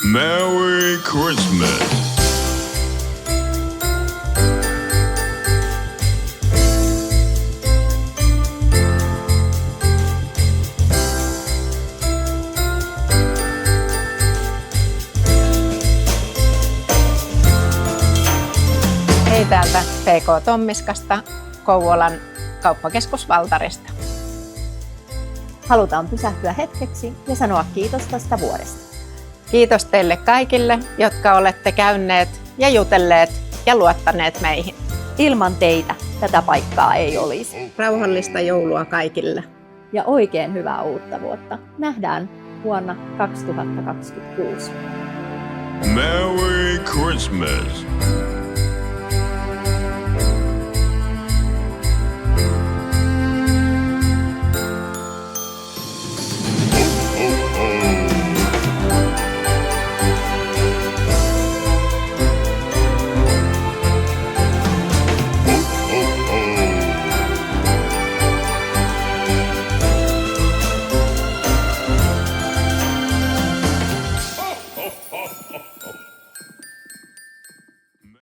Merry Christmas. Hei täältä PK Tommiskasta, Kouvolan kauppakeskus Valtarista. Halutaan pysähtyä hetkeksi ja sanoa kiitos tästä vuodesta. Kiitos teille kaikille, jotka olette käyneet ja jutelleet ja luottaneet meihin. Ilman teitä tätä paikkaa ei olisi. Rauhallista joulua kaikille. Ja oikein hyvää uutta vuotta. Nähdään vuonna 2026. Merry Christmas.